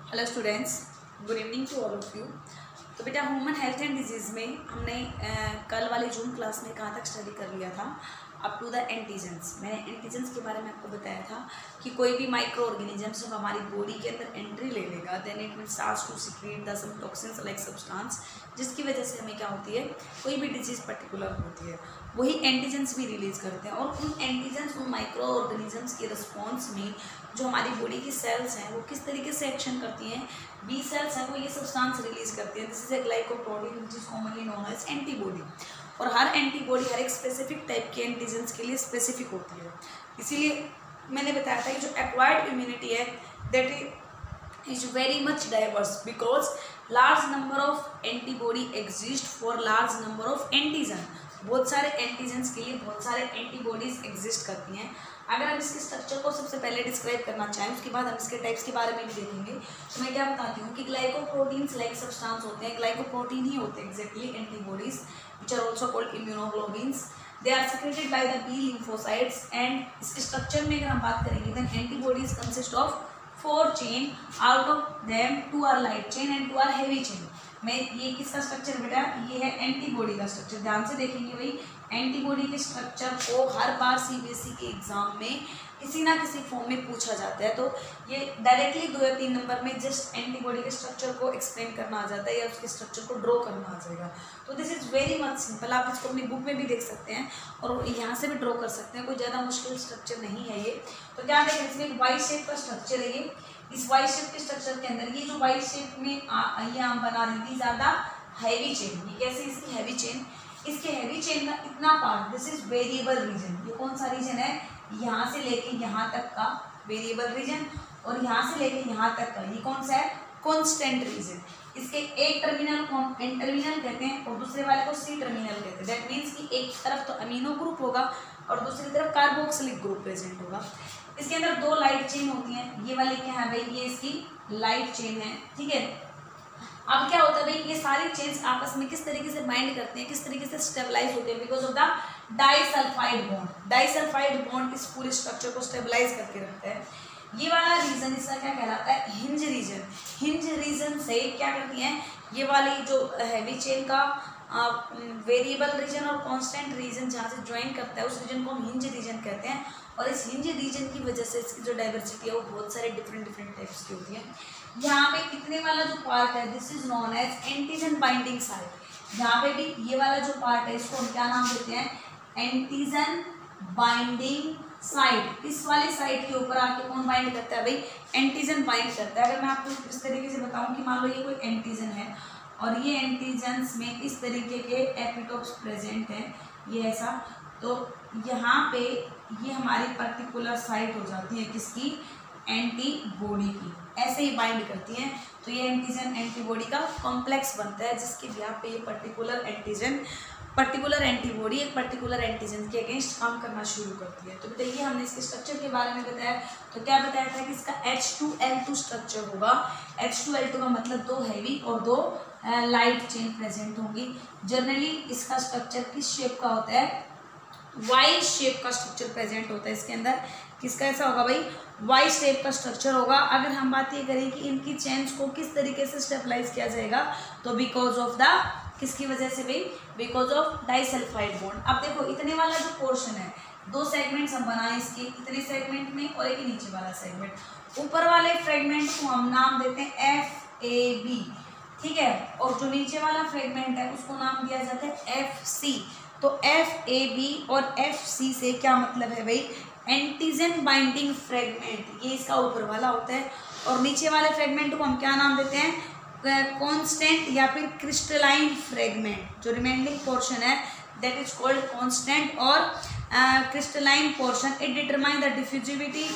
Hello students, good evening to all of you. तो बेटा human health and disease में हमने कल वाले जून क्लास में कहाँ तक स्टडी कर लिया था, अप टू द एंटीजेंस। मैंने एंटीजेंस के बारे में आपको बताया था कि कोई भी माइक्रो ऑर्गेनिज्म जब हमारी बॉडी के अंदर एंट्री ले लेगा then it will start to secrete the some toxins like substance, जिसकी वजह से हमें क्या होती है, कोई भी डिजीज़ पर्टिकुलर होती है, वही एंटीजेंस भी रिलीज़ करते हैं। और उन एंटीजेंस, उन माइक्रो ऑर्गेनिजम्स के रिस्पॉन्स में जो हमारी बॉडी की सेल्स हैं वो किस तरीके से एक्शन करती हैं, बी सेल्स हैं वो ये सब्सटेंस रिलीज करती हैं। This is a glycoprotein which is commonly known as antibody. और हर एंटीबॉडी हर एक स्पेसिफिक टाइप के एंटीजेंस के लिए स्पेसिफिक होती है। इसीलिए मैंने बताया था कि जो एक्वायर्ड इम्यूनिटी है that is very much diverse because large number of antibody exist for large number of antigen. बहुत सारे एंटीजेंस के लिए बहुत सारे एंटीबॉडीज एग्जिस्ट करती हैं। अगर हम इसके स्ट्रक्चर को सबसे पहले डिस्क्राइब करना चाहें, उसके बाद हम इसके टाइप्स के बारे में भी देखेंगे। तो मैं क्या बताती हूँ कि ग्लाइकोप्रोटीन्स लाइक सब्सटेंस होते हैं, ग्लाइकोप्रोटीन ही होते हैं exactly antibodies which are also called immunoglobins. They are secreted by the B lymphocytes and इसके स्ट्रक्चर में अगर हम बात करेंगे then antibodies consist of 4 chain, out of them 2 are light chain and 2 are heavy chain. मैं ये किसका structure बेटा, ये है एंटीबॉडी का स्ट्रक्चर। ध्यान से देखेंगे भाई, एंटीबॉडी के स्ट्रक्चर को हर बार सीबीएसई के एग्जाम में किसी ना किसी फॉर्म में पूछा जाता है। तो ये डायरेक्टली 2 या 3 नंबर में जस्ट एंटीबॉडी के स्ट्रक्चर को एक्सप्लेन करना आ जाता है या उसके स्ट्रक्चर को ड्रॉ करना आ जाएगा। तो this is very much simple. आप इसको अपनी बुक में भी देख सकते हैं और यहाँ से भी ड्रॉ कर सकते हैं, कोई ज़्यादा मुश्किल स्ट्रक्चर नहीं है ये। तो क्या देखें, इसमें एक वाई शेप का स्ट्रक्चर है ये। इस वाई शेप के स्ट्रक्चर के अंदर ये जो वाई शेप में ये हम बना रही थी ज़्यादा हैवी चेन। ये कैसे इसकी हैवी चेन, इसके हैवी चेन का इतना part this is variable region. ये कौन सा रीजन है, यहाँ से लेके यहाँ तक का वेरिएबल रीजन और यहाँ से लेके यहाँ तक का ये कौन सा है, कांस्टेंट रीजन। इसके एक टर्मिनल को हम एन टर्मिनल कहते हैं और दूसरे वाले को सी टर्मिनल कहते हैं। दैट मीन्स कि एक तरफ तो अमीनो ग्रुप होगा और दूसरी तरफ कार्बोक्सिलिक ग्रुप प्रेजेंट होगा। इसके अंदर 2 लाइट चेन होती हैं। ये वाली क्या है भाई, ये इसकी लाइट चेन है, ठीक है। अब क्या होता है भाई, ये सारी चेन्स आपस में किस तरीके से बाइंड करते हैं, किस तरीके से स्टेबलाइज होते हैं, because of the disulphide bond. Disulphide bond इस पूरे स्ट्रक्चर को स्टेबलाइज करके रखता है। ये वाला रीजन इसका क्या कहलाता है, हिंज रीजन। हिंज रीजन से क्या करती हैं, ये वाली जो हैवी चेन का वेरिएबल रीजन और कांस्टेंट रीजन जहाँ से ज्वाइन करता है उस रीजन को हम हिंज रीजन कहते हैं। और इस हिंज रीजन की वजह से इसकी जो डाइवर्सिटी है वो बहुत सारे डिफरेंट टाइप्स की होती है। यहाँ पे कितने वाला जो पार्ट है this is known as antigen binding site. यहाँ पे भी ये वाला जो पार्ट है इसको हम क्या नाम देते हैं, एंटीजन बाइंडिंग साइट। इस वाले साइट के ऊपर आके कौन बाइंड करता है भाई, एंटीजन बाइंड करता है। अगर मैं आपको इस तरीके से बताऊं कि मान लो ये कोई एंटीजन है और ये एंटीजन्स में इस तरीके के एपिटोप्स प्रेजेंट है, ये ऐसा, तो यहाँ पे ये हमारी पर्टिकुलर साइट हो जाती है किसकी, एंटीबॉडी की। ऐसे ही बाइंड करती हैं तो ये एंटीजन एंटीबॉडी का कॉम्प्लेक्स बनता है जिसके बिहाफ पे ये पर्टिकुलर एंटीबॉडी एक पर्टिकुलर एंटीजन के अगेंस्ट काम करना शुरू करती है। तो बताइए हमने इसके स्ट्रक्चर के बारे में बताया, तो क्या बताया था कि इसका H2L2 स्ट्रक्चर होगा। H2L2 का मतलब 2 हैवी और 2 लाइट चेन प्रेजेंट होंगी। जनरली इसका स्ट्रक्चर किस शेप का होता है, वाई शेप का स्ट्रक्चर प्रेजेंट होता है इसके अंदर। किसका ऐसा होगा भाई, वाई शेप का स्ट्रक्चर होगा। अगर हम बात ये करें कि इनकी चेन्स को किस तरीके से स्टेबलाइज किया जाएगा, तो बिकॉज ऑफ द, किसकी वजह से भाई, बिकॉज ऑफ डाइसल्फाइड बॉन्ड। अब देखो इतने वाला जो पोर्शन है, 2 सेगमेंट्स हम बनाए इसके, इतने सेगमेंट में और एक नीचे वाला सेगमेंट। ऊपर वाले फ्रेगमेंट को हम नाम देते हैं FAB, ठीक है, और जो नीचे वाला फ्रेगमेंट है उसको नाम दिया जाता है FC। तो FAB और FC से क्या मतलब है भाई, एंटीजन बाइंडिंग फ्रेगमेंट, ये इसका ऊपर वाला होता है। और नीचे वाले फ्रेगमेंट को हम क्या नाम देते हैं, कांस्टेंट या फिर क्रिस्टलाइन फ्रेगमेंट। जो रिमेनिंग पोर्शन है दैट इज कॉल्ड कांस्टेंट और crystalline portion. It determine the diffusivity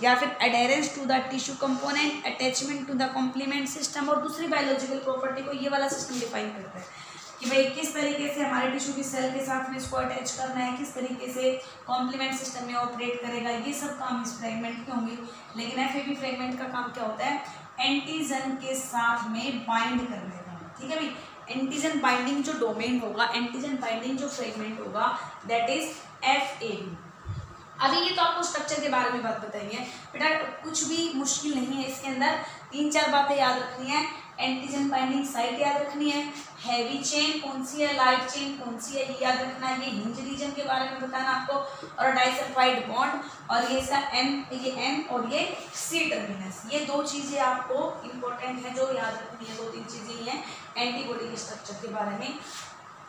या फिर adherence to the tissue component, attachment to the complement system और दूसरी बायोलॉजिकल प्रॉपर्टी को ये वाला सिस्टम डिफाइन करता है कि भाई किस तरीके से हमारे टिश्यू की सेल के साथ में इसको अटैच करना है, किस तरीके से कॉम्प्लीमेंट सिस्टम में ऑपरेट करेगा, ये सब काम इस फ्रेगमेंट के होंगे। लेकिन FAB फ्रेगमेंट का काम क्या होता है, एंटीजन के साथ में बाइंड करने का, ठीक है भाई। एंटीजन बाइंडिंग जो डोमेन होगा, एंटीजन बाइंडिंग जो फ्रेगमेंट होगा दैट इज FAB। अभी ये तो आपको स्ट्रक्चर के बारे में बात बताई है बेटा, कुछ भी मुश्किल नहीं है इसके अंदर। 3-4 बातें याद रखनी है। एंटीजन बाइंडिंग साइट याद रखनी है, हैवी चेन कौन सी है, लाइट चेन कौन सी है, ये याद रखना है। ये हिंज रीजन के बारे में बताना आपको, और डाइसल्फाइड बॉन्ड, और ये इसका एम और ये सी टर्मिनस, ये 2 चीज़ें आपको इंपॉर्टेंट है जो याद रखनी है। 2-3 चीज़ें ही हैं एंटीबॉडी के स्ट्रक्चर के बारे में।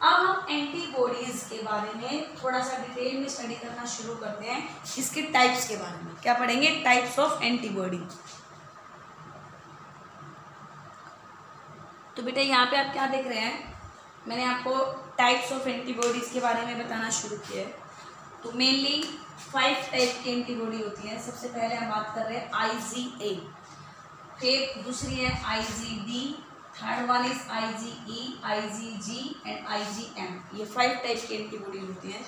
अब हम एंटीबॉडीज के बारे में थोड़ा सा डिटेल में स्टडी करना शुरू करते हैं, इसके टाइप्स के बारे में। क्या पढ़ेंगे? Types of antibody. तो बेटा यहाँ पे आप क्या देख रहे हैं, मैंने आपको टाइप्स ऑफ एंटीबॉडीज के बारे में बताना शुरू किया है। तो मेनली 5 टाइप की एंटीबॉडी होती है। सबसे पहले हम बात कर रहे हैं IgA, फिर दूसरी है IgD, third one is IgE, IgG and IgM। ये 5 टाइप की एंटीबॉडी होती हैं।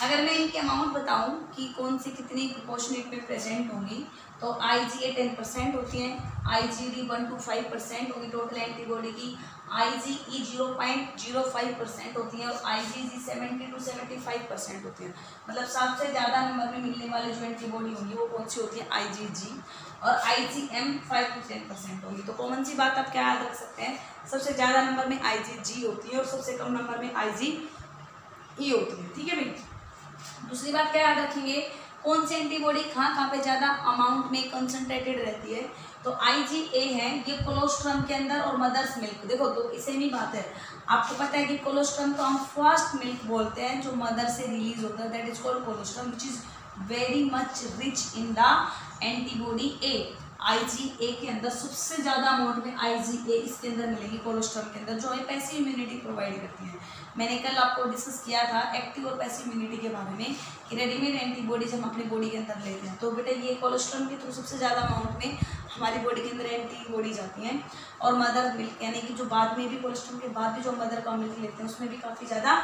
अगर मैं इनके अमाउंट बताऊं कि कौन सी कितनी प्रोपोर्शनेट में प्रेजेंट होंगी, तो IgA 10% होती है, IgD 1 to 5% होगी टोटल एंटीबॉडी की, IgE 0.05% होती है, और IgG 70 to 75% होती है। मतलब सबसे ज़्यादा नंबर में मिलने वाली जो एंटीबॉडी होंगी वो कौन सी होती है? IgG, और IgM 5 to 10% होगी। तो कॉमन सी बात आप क्या याद रख सकते हैं, सबसे ज़्यादा नंबर में IgG होती है और सबसे कम नंबर में IgE होती है। ठीक है भाई। दूसरी बात क्या याद रखेंगे, कौन सी एंटीबॉडी कहाँ पे ज़्यादा अमाउंट में कंसंट्रेटेड रहती है? तो IgA है, ये कोलोस्ट्रम के अंदर और मदर्स मिल्क। देखो तो सेम ही बात है, आपको पता है कि कोलोस्ट्रम को हम फर्स्ट मिल्क बोलते हैं जो मदर से रिलीज होता है, that is called colostrum, which is very much rich in the antibody A। IgA के अंदर सबसे ज़्यादा अमाउंट में IgA इसके अंदर मिलेगी कोलोस्ट्रम के अंदर, जो हमें पैसिव इम्यूनिटी प्रोवाइड करती है। मैंने कल आपको डिस्कस किया था एक्टिव और पैसिव इम्यूनिटी के बारे में कि रेडीमेड एंटीबॉडीज हम अपनी बॉडी के अंदर लेते हैं। तो बेटा ये कोलेस्ट्रॉल के थ्रू सबसे ज़्यादा अमाउंट में हमारी बॉडी के अंदर एंटीबॉडीज आती हैं। और मदर मिल्क यानी कि जो बाद में भी कोलेस्ट्रॉल के बाद भी जो मदर का मिल्क लेते हैं उसमें भी काफ़ी ज़्यादा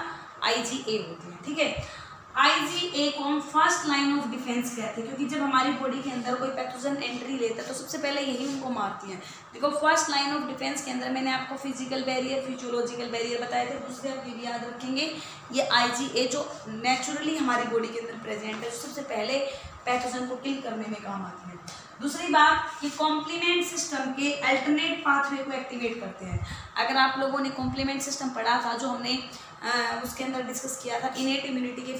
IgA होती है। ठीक है। IgA को हम फर्स्ट लाइन ऑफ डिफेंस कहते हैं, क्योंकि जब हमारी बॉडी के अंदर कोई पैथोजन एंट्री लेता है तो सबसे पहले यही उनको मारती हैं। देखो फर्स्ट लाइन ऑफ डिफेंस के अंदर मैंने आपको फिजिकल बैरियर, फिजियोलॉजिकल बैरियर बताए थे। दूसरे आप ये भी याद रखेंगे, ये IgA जो नेचुरली हमारी बॉडी के अंदर प्रेजेंट है, सबसे पहले पैथोजन को किल करने में काम आती है। दूसरी बात, ये कॉम्प्लीमेंट सिस्टम के अल्टरनेट पाथवे को एक्टिवेट करते हैं। अगर आप लोगों ने कॉम्प्लीमेंट सिस्टम पढ़ा था जो हमने उसके अंदर डिस्कस किया था इनेट इम्यूनिटी के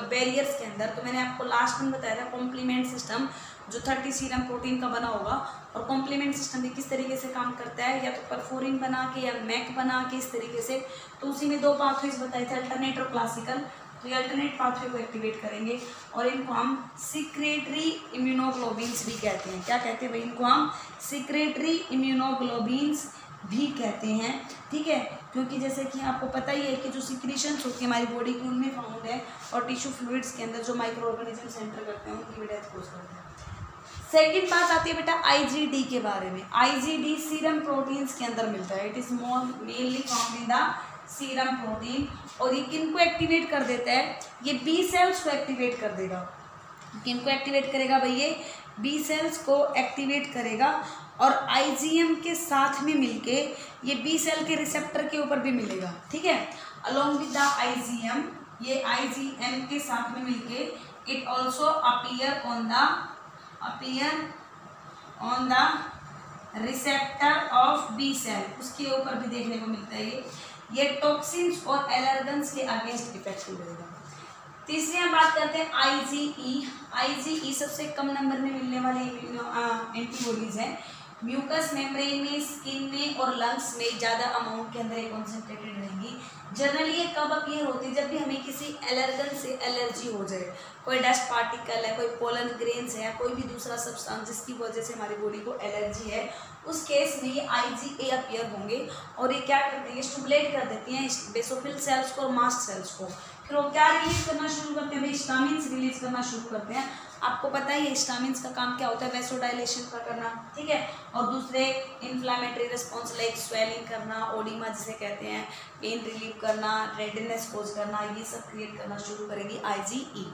बैरियर्स के अंदर, तो मैंने आपको लास्ट में बताया था कॉम्प्लीमेंट सिस्टम जो 30 सीरम प्रोटीन का बना होगा, और कॉम्प्लीमेंट सिस्टम भी किस तरीके से काम करता है, या तो परफोरिन बना के या मैक बना के, इस तरीके से। तो उसी में 2 पाथवेज बताए थे, अल्टरनेट और क्लासिकल। तो ये अल्टरनेट पाथवे को एक्टिवेट करेंगे, और इनको हम सिक्रेटरी इम्यूनोग्लोबिन्स भी कहते हैं। क्या कहते हैं भाई? इनको हम सिक्रेटरी इम्यूनोग्लोबिन्स भी कहते हैं। ठीक है, क्योंकि जैसे कि आपको पता ही है कि जो सिक्रीशंस होती है हमारी बॉडी की उनमें फाउंड है, और टिश्यू फ्लूइड्स के अंदर जो माइक्रो ऑर्गेनिज्म एंटर करते हैं उनकी भी डेथ कोज करते हैं। सेकेंड बात आती है बेटा IgD के बारे में। IgD सीरम प्रोटीन्स के अंदर मिलता है, it is mainly found in the serum protein. और ये किनको एक्टिवेट कर देता है? ये B सेल्स को एक्टिवेट कर देगा। किनको एक्टिवेट करेगा भाई? ये B सेल्स को एक्टिवेट करेगा, और IgM के साथ में मिलके ये B सेल के रिसेप्टर के ऊपर भी मिलेगा। ठीक है, अलॉन्ग विद द IgM, ये IgM के साथ में मिलके it also appear on the receptor of B cell, उसके ऊपर भी देखने को मिलता है। ये टॉक्सिन्स और एलर्जेंस के अगेंस्ट इफेक्टिव रहेगा। तीसरी हम बात करते हैं IgE। IgE सबसे कम नंबर में मिलने वाले एंटीबॉडीज हैं। म्यूकस मेम्ब्रेन में, स्किन में और लंग्स में ज़्यादा अमाउंट के अंदर कॉन्सेंट्रेटेड रहेंगी। जनरली ये कब अपीयर होती है? जब भी हमें किसी एलर्जन से एलर्जी हो जाए, कोई डस्ट पार्टिकल है, कोई पोलन ग्रेन्स है, कोई भी दूसरा सब्सटेंस जिसकी वजह से हमारी बॉडी को एलर्जी है, उस केस में ये IgA अपीयर होंगे। और ये क्या करते हैं? स्टिमुलेट कर देती हैं बेसोफिल सेल्स को और मास्ट सेल्स को। फिर वो क्या रिलीज करना शुरू करते हैं भाई? हिस्टामिन्स रिलीज करना शुरू करते हैं। आपको पता ही है हिस्टामिन्स का काम क्या होता है? वैसोडाइलेशन का करना। ठीक है, और दूसरे इन्फ्लामेटरी रिस्पॉन्स लाइक स्वेलिंग करना, ओडिमा जिसे कहते हैं, पेन रिलीव करना, रेडनेस कोज करना, ये सब क्रिएट करना शुरू करेगी IgE।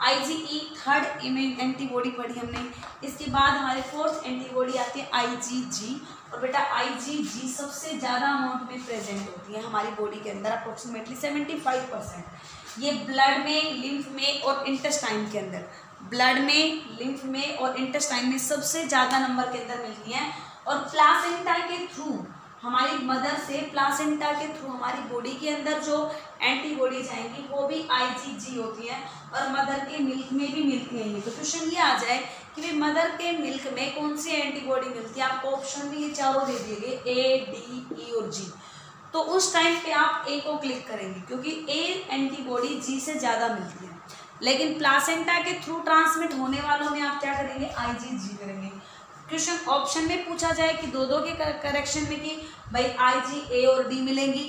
IgE थर्ड एंटीबॉडी पढ़ी हमने। इसके बाद हमारे फोर्थ एंटीबॉडी आती है IgG। और बेटा IgG सबसे ज़्यादा अमाउंट में प्रेजेंट होती है हमारी बॉडी के अंदर, अप्रोक्सीमेटली 75%। ये ब्लड में, लिम्फ में और इंटेस्टाइन के अंदर, ब्लड में, लिम्फ में और इंटेस्टाइन में सबसे ज़्यादा नंबर के अंदर मिलती हैं। और प्लासेंटा के थ्रू, हमारी मदर से प्लासेंटा के थ्रू हमारी बॉडी के अंदर जो एंटीबॉडी जाएंगी वो भी IgG होती है और मदर के मिल्क में भी मिलती है। तो क्वेश्चन ये आ जाए कि भाई मदर के मिल्क में कौन सी एंटीबॉडी मिलती है, आपको ऑप्शन भी ये चारों दे दिए गए A, D, E और G। तो उस टाइम पे आप A को क्लिक करेंगे क्योंकि A एंटीबॉडी G से ज़्यादा मिलती है, लेकिन प्लासेंटा के थ्रू ट्रांसमिट होने वालों में आप क्या करेंगे, IgG करेंगे। क्वेश्चन ऑप्शन में पूछा जाए कि दो के करेक्शन में कि भाई Ig A और D मिलेंगी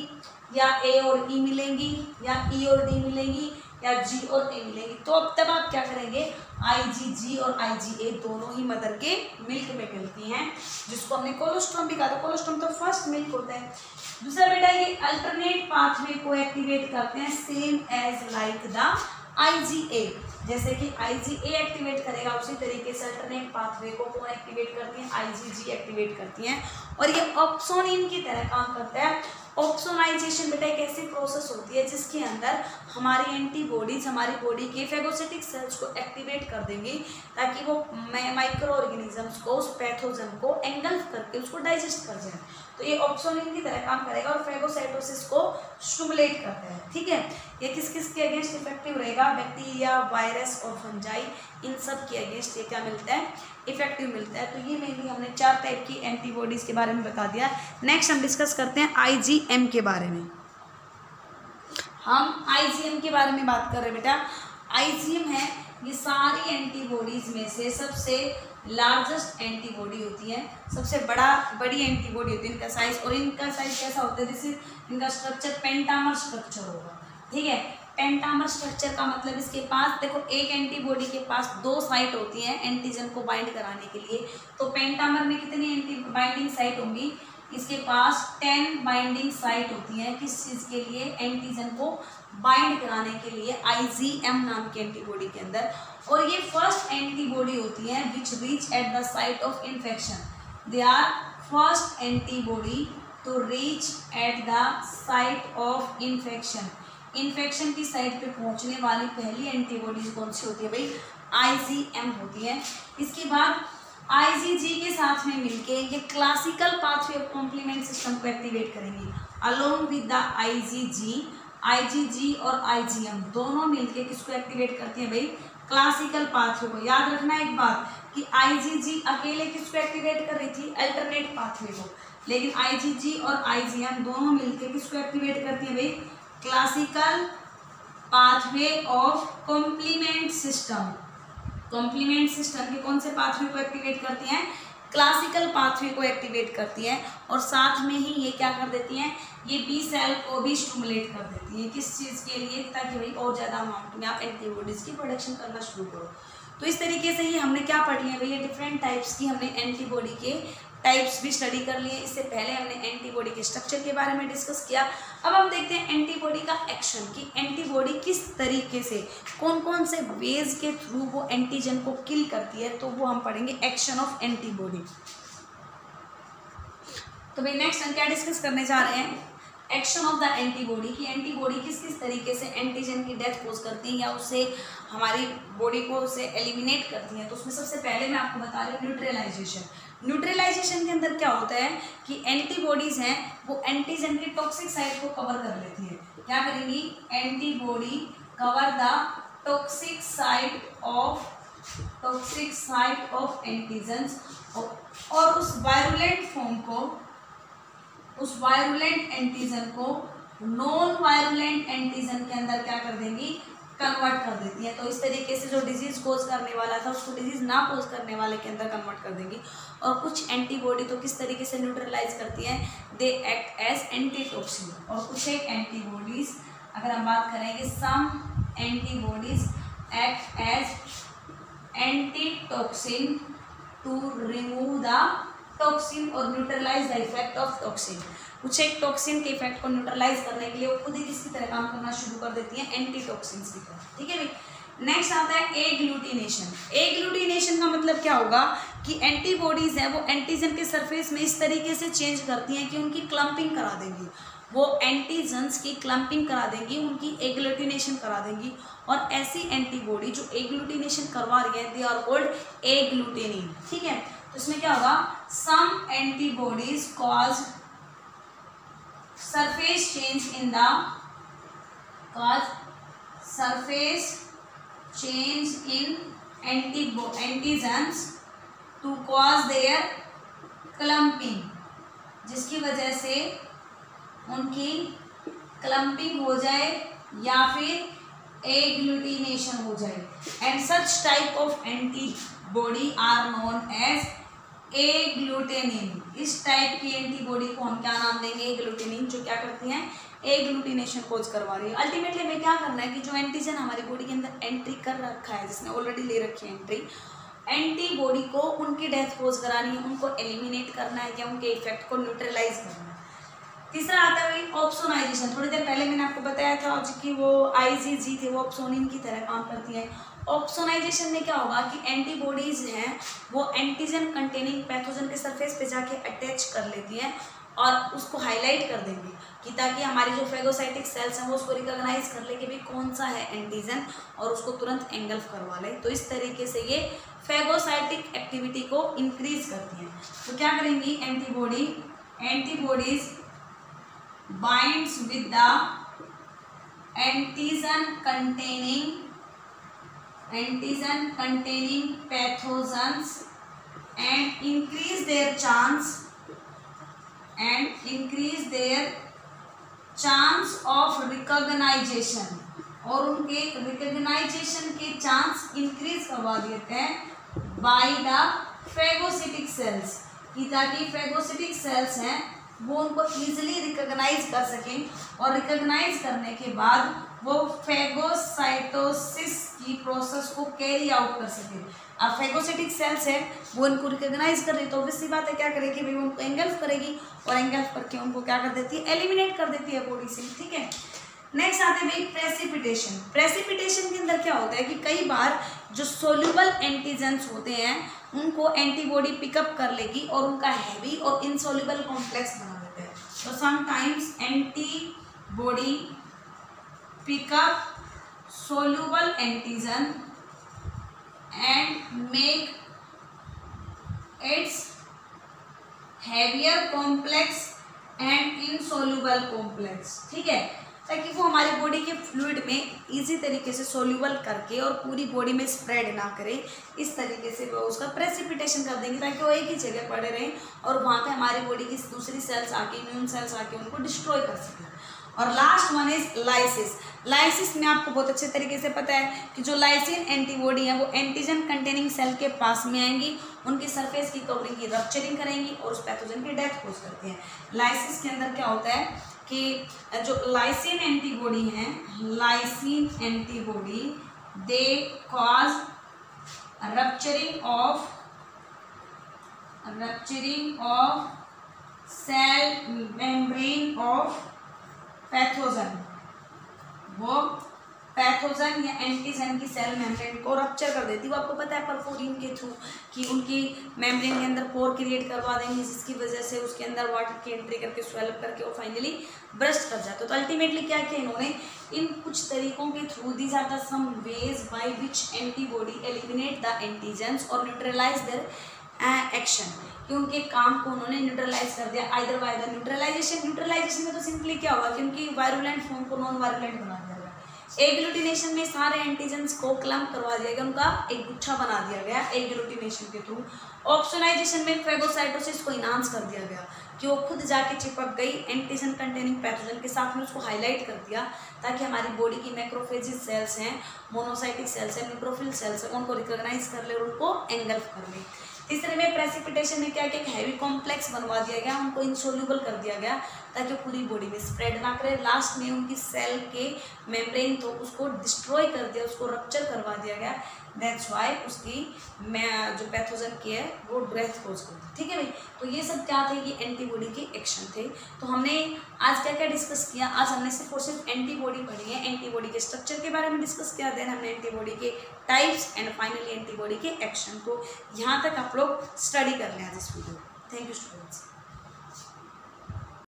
या A और E मिलेंगी या E और D मिलेंगी या G और A मिलेंगी, तो अब तब आप क्या करेंगे, IgG और IgA दोनों ही मदर के मिल्क में मिलती हैं, जिसको हमने कोलोस्ट्रम भी कहा था। कोलोस्ट्रम तो फर्स्ट मिल्क होता है। दूसरा बेटा ये अल्टरनेट पाथवे को एक्टिवेट करते हैं same as like the IgA, जैसे कि IgA एक्टिवेट करेगा उसी तरीके से अल्टरनेट पाथवे को कौन एक्टिवेट करती है, IgG एक्टिवेट करती हैं। और ये ऑप्सोनिन की तरह काम करता है। ऑप्सोनाइजेशन बेटा एक ऐसी प्रोसेस होती है जिसके अंदर हमारी एंटीबॉडीज हमारी बॉडी के फेगोसिटिक सेल्स को एक्टिवेट कर देंगी ताकि वो माइक्रो ऑर्गेनिजम्स को, उस पैथोजन को एंगल्फ करके उसको डाइजेस्ट कर जाए। तो ये ऑप्सोनिन की तरह काम करेगा और फेगोसाइटोसिस को स्टिमुलेट करता है। ठीक है, ये किस किस के अगेंस्ट इफेक्टिव रहेगा, बैक्टीरिया, वायरस और फंजाई, इन सब के अगेंस्ट ये क्या मिलता है, इफेक्टिव मिलता है। तो ये मेनली हमने 4 टाइप की एंटीबॉडीज़ के बारे में बता दिया। नेक्स्ट हम डिस्कस करते हैं IgM के बारे में। हम IgM के बारे में बात कर रहे हैं बेटा। IgM है ये सारी एंटीबॉडीज़ में से सबसे लार्जेस्ट एंटीबॉडी होती है, सबसे बड़ी एंटीबॉडी होती है इनका साइज। और इनका साइज कैसा होता है, जैसे इनका स्ट्रक्चर पेंटामर स्ट्रक्चर होगा। ठीक है, पेंटामर स्ट्रक्चर का मतलब इसके पास देखो एक एंटीबॉडी के पास 2 साइट होती हैं एंटीजन को बाइंड कराने के लिए। तो पेंटामर में कितनी बाइंडिंग साइट होंगी, इसके पास 10 बाइंडिंग साइट होती हैं। किस चीज़ के लिए, एंटीजन को बाइंड कराने के लिए IgM नाम की एंटीबॉडी के अंदर। और ये फर्स्ट एंटीबॉडी होती है which reach at the site of infection. They are first antibody to reach at the site of infection. Infection की साइट पे पहुंचने वाली पहली एंटीबॉडी कौन सी होती है भाई, IgM होती है। इसके बाद IgG के साथ में मिलके ये classical pathway of complement system को एक्टिवेट करेंगी अलोंग विद द IgG और IgM दोनों मिलके किसको एक्टिवेट करती हैं भाई, क्लासिकल पाथवे को। याद रखना एक बात कि IgG अकेले किसको एक्टिवेट कर रही थी, अल्टरनेट पाथवे को, लेकिन IgG और IgM दोनों मिलके किसको एक्टिवेट करती है भाई, classical pathway of complement system. Complement system के कौन से पाथवे को एक्टिवेट करती हैं, क्लासिकल पाथवे को एक्टिवेट करती हैं। और साथ में ही ये क्या कर देती हैं, ये बी सेल को भी स्टिमुलेट कर देती है। किस चीज़ के लिए, ताकि भाई और ज़्यादा अमाउंट में आप एंटीबॉडीज़ की प्रोडक्शन करना शुरू करो। तो इस तरीके से ही हमने क्या पढ़ लिया भैया, डिफरेंट टाइप्स की हमने एंटीबॉडी के टाइप्स भी स्टडी कर लिए। इससे पहले हमने एंटीबॉडी के स्ट्रक्चर के बारे में डिस्कस किया। अब हम देखते हैं एंटीबॉडी का एक्शन, कि एंटीबॉडी किस तरीके से, कौन कौन से वेज के थ्रू वो एंटीजन को किल करती है, तो वो हम पढ़ेंगे एक्शन ऑफ एंटीबॉडी। तो भाई नेक्स्ट हम क्या डिस्कस करने जा रहे हैं, एक्शन ऑफ द एंटीबॉडी, की एंटीबॉडी किस किस तरीके से एंटीजन की डेथ कोज करती है या उससे हमारी बॉडी को उसे एलिमिनेट करती है। तो उसमें सबसे पहले मैं आपको बता रही हूँ न्यूट्रलाइजेशन। न्यूट्रलाइजेशन के अंदर क्या होता है कि एंटीबॉडीज़ हैं वो एंटीजन की टॉक्सिक साइट को कवर कर लेती है। क्या करेंगी, antibody cover the toxic site of antigens, और उस वायरुलेंट एंटीजन को नॉन वायरुलेंट एंटीजन के अंदर क्या कर देंगी, कन्वर्ट कर देती है। तो इस तरीके से जो डिजीज कोज करने वाला था उसको डिजीज ना कोज करने वाले के अंदर कन्वर्ट कर देंगी। और कुछ एंटीबॉडी तो किस तरीके से न्यूट्रलाइज करती हैं, दे एक्ट एज एंटीटॉक्सिन। और कुछ एक एंटीबॉडीज, अगर हम बात करेंगे, some antibodies act as antitoxin to remove the toxin और neutralise the effect of toxin. कुछ एक टॉक्सिन के इफेक्ट को न्यूट्रलाइज करने के लिए वो खुद ही किसकी तरह काम करना शुरू कर देती हैं, एंटीटॉक्सिन्स की तरह। ठीक है भाई, नेक्स्ट आता है एग्लूटिनेशन। एग्लूटिनेशन का मतलब क्या होगा कि एंटीबॉडीज है वो एंटीजन के सरफेस में इस तरीके से चेंज करती हैं कि उनकी क्लम्पिंग करा देंगी, वो एंटीजन्स की क्लम्पिंग करा देंगी, उनकी एग्लूटिनेशन करा देंगी। और ऐसी एंटीबॉडी जो एग्लूटिनेशन करवा रही है दे आर कॉल्ड एग्लूटिनिन। ठीक है, तो इसमें क्या होगा, some antibodies cause surface change in the surface change in antigens to cause their clumping, जिसकी वजह से उनकी क्लम्पिंग हो जाए या फिर एग्लूटिनेशन हो जाए। And such type of antibody are known as agglutinin. इस टाइप की एंटीबॉडी को हम क्या नाम देंगे, एग्लूटिनिन, जो क्या करती हैं, एग्लूटिनेशन कोज करवा रही है। अल्टीमेटली हमें क्या करना है कि जो एंटीजन हमारी बॉडी के अंदर एंट्री कर रखा है, जिसने ऑलरेडी ले रखी है एंट्री, एंटीबॉडी को उनकी डेथ कोज करानी है, उनको एलिमिनेट करना है या उनके इफेक्ट को न्यूट्रलाइज करना है। तीसरा आता है भाई ऑप्सोनाइजेशन। थोड़ी देर पहले मैंने आपको बताया था कि वो आईजीजी थे, वो ऑप्सोनिन की तरह काम करती है। ऑप्सोनाइजेशन में क्या होगा कि एंटीबॉडीज हैं वो एंटीजन कंटेनिंग पैथोजन के सरफेस पे जाके अटैच कर लेती हैं और उसको हाईलाइट कर देंगे कि ताकि हमारी जो फेगोसाइटिक सेल्स हैं वो उसको रिकॉग्नाइज कर ले कि भाई कौन सा है एंटीजन और उसको तुरंत एंगल्फ करवा ले। तो इस तरीके से ये फेगोसाइटिक एक्टिविटी को इंक्रीज करती हैं। तो क्या करेंगी antibodies binds with the antigen containing pathogens and increase their chance of recognition, और उनके रिकॉग्नाइजेशन के चांस इंक्रीज करवा देते हैं बाय द फेगोसिटिक सेल्स, कि ताकि फेगोसिटिक सेल्स हैं वो उनको इजीली रिकॉग्नाइज कर सकें और रिकॉग्नाइज करने के बाद वो फेगोसाइटोसिस की प्रोसेस को कैरी आउट कर सके। अब फेगोसिटिक सेल्स है वो उनको रिकॉग्नाइज कर रही तो ऑब्वियसली बात है क्या करेगी भाई, उनको एंगल्फ करेगी और एंगल्फ करके उनको क्या कर देती है, एलिमिनेट कर देती है बॉडी से। ठीक है, नेक्स्ट आते हैं भाई प्रेसिपिटेशन। प्रेसिपिटेशन के अंदर क्या होता है कि कई बार जो सोल्यूबल एंटीजेंस होते हैं उनको एंटीबॉडी पिकअप कर लेगी और उनका हैवी और इनसोल्यूबल कॉम्प्लेक्स बना देते हैं। तो sometimes antibody pickup soluble antigen and make its heavier complex and insoluble complex। ठीक है, ताकि वो हमारी बॉडी के फ्लूइड में इजी तरीके से सोल्यूबल करके और पूरी बॉडी में स्प्रेड ना करे, इस तरीके से वो उसका प्रेसिपिटेशन कर देंगे ताकि वो एक ही जगह पड़े रहें और वहाँ पे हमारी बॉडी की दूसरी सेल्स आके, इम्यून सेल्स आके उनको डिस्ट्रॉय कर सकें। और last one is lysis. Lysis में आपको बहुत अच्छे तरीके से पता है कि जो लाइसिन एंटीबॉडी है वो एंटीजन कंटेनिंग सेल के पास में आएंगी, उनकी सरफेस की कवरिंग की रप्चरिंग करेंगी और उस पैथोजन की डेथ कोज करती हैं। लाइसिस के अंदर क्या होता है कि जो लाइसिन एंटीबॉडी हैं, lysin antibody they cause rupturing of cell membrane of pathogen. वो पैथोजन या एंटीजन की सेल मेम्ब्रेन को रप्चर कर देती है। वो आपको पता है परफोरिन के थ्रू कि उनकी मेम्ब्रेन के अंदर पोर क्रिएट करवा देंगे, जिसकी वजह से उसके अंदर वाटर की एंट्री करके स्वेलअप करके वो फाइनली ब्रस्ट कर जाता है। तो अल्टीमेटली क्या किया इन्होंने, इन कुछ तरीकों के through these are the some ways by which antibody eliminate the antigens और न्यूट्रलाइज देयर एक्शन, कि उनके काम को उन्होंने न्यूट्रलाइज कर दिया आइदर बाय द न्यूट्रलाइजेशन में तो सिंपली क्या होगा कि उनकी वायरुलेंट फॉर्म को नॉन वायरुलेंट बना दिया गया। एग्लूटिनेशन में सारे एंटीजेंस को क्लम्प करवा दिया गया, उनका एक गुच्छा बना दिया गया एग्लूटिनेशन के थ्रू। ऑप्सोनाइजेशन में फेगोसाइटोसिस को इनहांस कर दिया गया कि वो खुद जाके चिपक गई एंटीजन कंटेनिंग पैथोजन के साथ में, उसको हाईलाइट कर दिया ताकि हमारी बॉडी की मैक्रोफेजिस सेल्स हैं, मोनोसाइटिक सेल्स हैं, न्यूट्रोफिल सेल्स हैं, उनको रिकॉग्नाइज कर ले और उनको एंगल्फ कर ले। तीसरे में प्रेसिपिटेशन में क्या किया कि हैवी कॉम्प्लेक्स बनवा दिया गया, उनको इनसोल्यूबल कर दिया गया ताकि पूरी बॉडी में स्प्रेड ना करे। लास्ट में उनकी सेल के मेम्ब्रेन तो उसको डिस्ट्रॉय कर दिया, उसको रप्चर करवा दिया गया। दैट्स वाई उसकी जो पैथोजन की है वो डेथ कोज करती। ठीक है भाई, तो ये सब क्या थे कि एंटीबॉडी के एक्शन थे। तो हमने आज क्या क्या डिस्कस किया, आज हमने सिर्फ और सिर्फ एंटीबॉडी पढ़ी है, एंटीबॉडी के स्ट्रक्चर के बारे में डिस्कस किया, देन हमने एंटीबॉडी के टाइप्स एंड फाइनली एंटीबॉडी के एक्शन को यहाँ तक आप लोग स्टडी कर लें आज इस वीडियो। Thank you students.